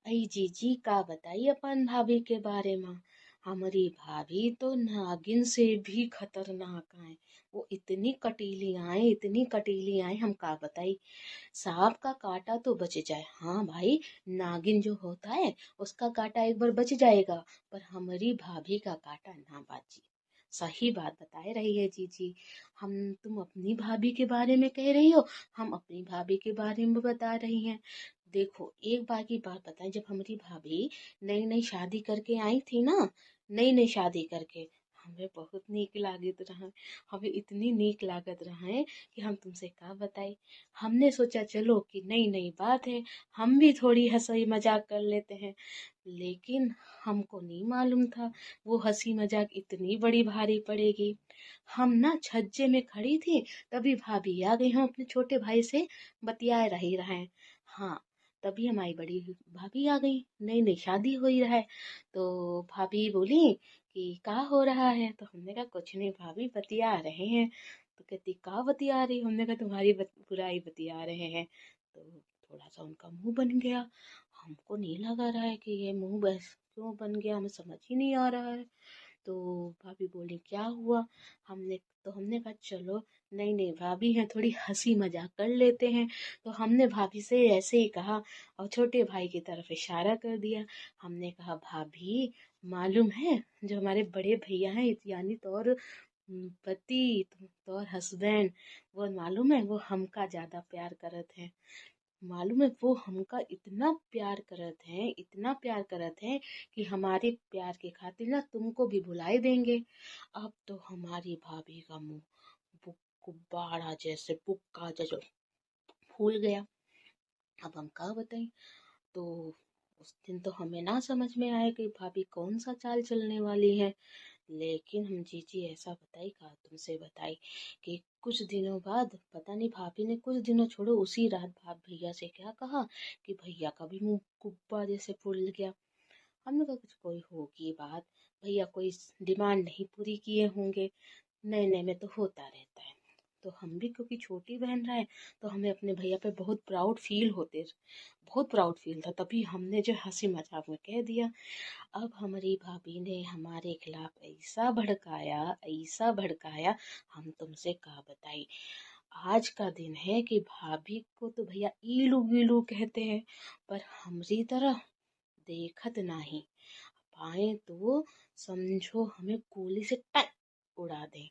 अई जीजी का बताई अपन भाभी के बारे में। हमारी भाभी तो नागिन से भी खतरनाक आए। वो इतनी कटीली आए, इतनी कटीली आए, हम का बताई। सांप का काटा तो बच जाए, हाँ भाई, नागिन जो होता है उसका काटा एक बार बच जाएगा, पर हमारी भाभी का काटा ना बाजी। सही बात बता रही है जीजी। हम तुम अपनी भाभी के बारे में कह रही हो, हम अपनी भाभी के बारे में बता रही हैं। देखो एक बार की बात बताएं, जब हमारी भाभी नई नई शादी करके आई थी ना, नई नई शादी करके, हमें बहुत नीक लागत रहा। हमें इतनी नीक लागत रहा है कि हम तुमसे का बताई। हमने सोचा चलो कि नई नई बात है, हम भी थोड़ी हंसी मजाक कर लेते हैं। लेकिन हमको नहीं मालूम था वो हंसी मजाक इतनी बड़ी भारी पड़ेगी। हम ना छज्जे में खड़ी थी, तभी भाभी आ गई, हम अपने छोटे भाई से बतिया रही रहे। हाँ, तभी हमारी बड़ी भाभी आ गई, नई नई शादी हुई है। तो भाभी बोली कि का हो रहा है, तो हमने कहा कुछ नहीं भाभी, बतिया रहे हैं। तो कहती का बतिया रही, हमने कहा तुम्हारी बुराई बतिया रहे हैं। तो थोड़ा सा उनका मुंह बन गया। हमको नहीं लगा रहा है कि ये मुंह बस क्यों बन गया, हमें समझ ही नहीं आ रहा है। तो भाभी बोली क्या हुआ। हमने कहा चलो नहीं नहीं भाभी हैं, थोड़ी हंसी मजाक कर लेते हैं। तो हमने भाभी से ऐसे ही कहा और छोटे भाई की तरफ इशारा कर दिया। हमने कहा भाभी, मालूम है जो हमारे बड़े भैया हैं, यानी तौर पति, तौर हस्बैंड, वो मालूम है वो हमका ज्यादा प्यार करत हैं। मालूम है वो हमका इतना प्यार करत हैं, इतना प्यार करत हैं कि हमारे प्यार के खातिर ना तुमको भी भुलाए देंगे। अब तो हमारी भाभी का मुंह गुब्बारा जैसे, बुक्का जैसे फूल गया। अब हम क्या बताएं। तो उस दिन तो हमें ना समझ में आया कि भाभी कौन सा चाल चलने वाली है। लेकिन हम जीजी ऐसा बताई का तुमसे बताई कि कुछ दिनों बाद, पता नहीं भाभी ने कुछ दिनों छोड़ो, उसी रात भाभ भैया से क्या कहा कि भैया का भी मुंह गुब्बा जैसे फूल गया। हमने कहा कुछ कोई होगी बात, भैया कोई डिमांड नहीं पूरी किए होंगे, नए नए में तो होता रहता है। तो हम भी क्योंकि छोटी बहन रहे, तो हमें अपने भैया पे बहुत प्राउड फील होते, बहुत प्राउड फील था, तभी हमने जो हंसी मजाक में कह दिया। अब हमारी भाभी ने हमारे खिलाफ ऐसा भड़काया, हम तुमसे क्या बताई। आज का दिन है कि भाभी को तो भैया ईलू वीलू कहते हैं, पर हमारी तरह देखत नहीं पाए तो समझो हमें गोली से टक उड़ा दे।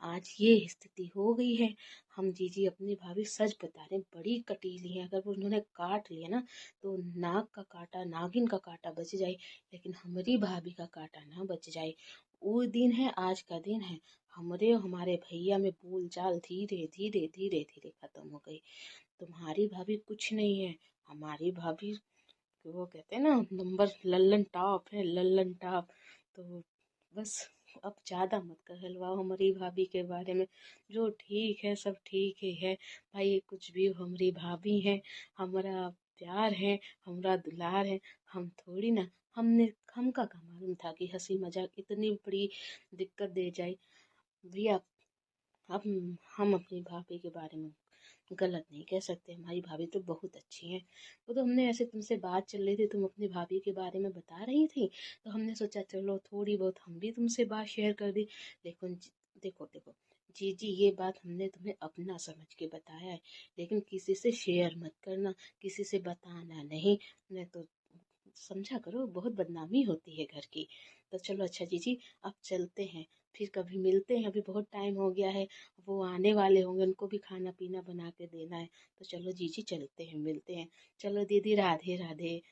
आज ये स्थिति हो गई है। हम जीजी अपनी भाभी सच बता रहे, बड़ी कटीली है, अगर वो उन्होंने काट लिया ना तो नाक का काटा, नागिन का काटा बच जाए, लेकिन हमारी भाभी का काटा ना बच जाए। वो दिन है, आज का दिन है। हमरे और हमारे भैया में बोल चाल धीरे धीरे धीरे धीरे खत्म हो गई। तुम्हारी भाभी कुछ नहीं है, हमारी भाभी वो कहते हैं ना नंबर लल्लन टॉप है, लल्लन टॉप। तो बस अब ज्यादा मत कहलवाओ हमारी भाभी के बारे में। जो ठीक है सब ठीक ही है भाई, कुछ भी हो, हमारी भाभी है, हमारा प्यार है, हमारा दुलार है। हम थोड़ी ना, हमका का मालूम था कि हंसी मजाक इतनी बड़ी दिक्कत दे जाए भैया। अब हम अपनी भाभी के बारे में गलत नहीं कह सकते, हमारी भाभी तो बहुत अच्छी हैं। वो तो हमने ऐसे तुमसे बात चल रही थी, तुम अपनी भाभी के बारे में बता रही थी, तो हमने सोचा चलो थोड़ी बहुत हम भी तुमसे बात शेयर कर दी। लेकिन देखो देखो जी जी, ये बात हमने तुम्हें अपना समझ के बताया है, लेकिन किसी से शेयर मत करना, किसी से बताना नहीं, नहीं तो समझा करो बहुत बदनामी होती है घर की। तो चलो अच्छा जीजी, अब चलते हैं, फिर कभी मिलते हैं, अभी बहुत टाइम हो गया है, वो आने वाले होंगे, उनको भी खाना पीना बना के देना है। तो चलो जीजी चलते हैं, मिलते हैं। चलो दीदी, राधे राधे।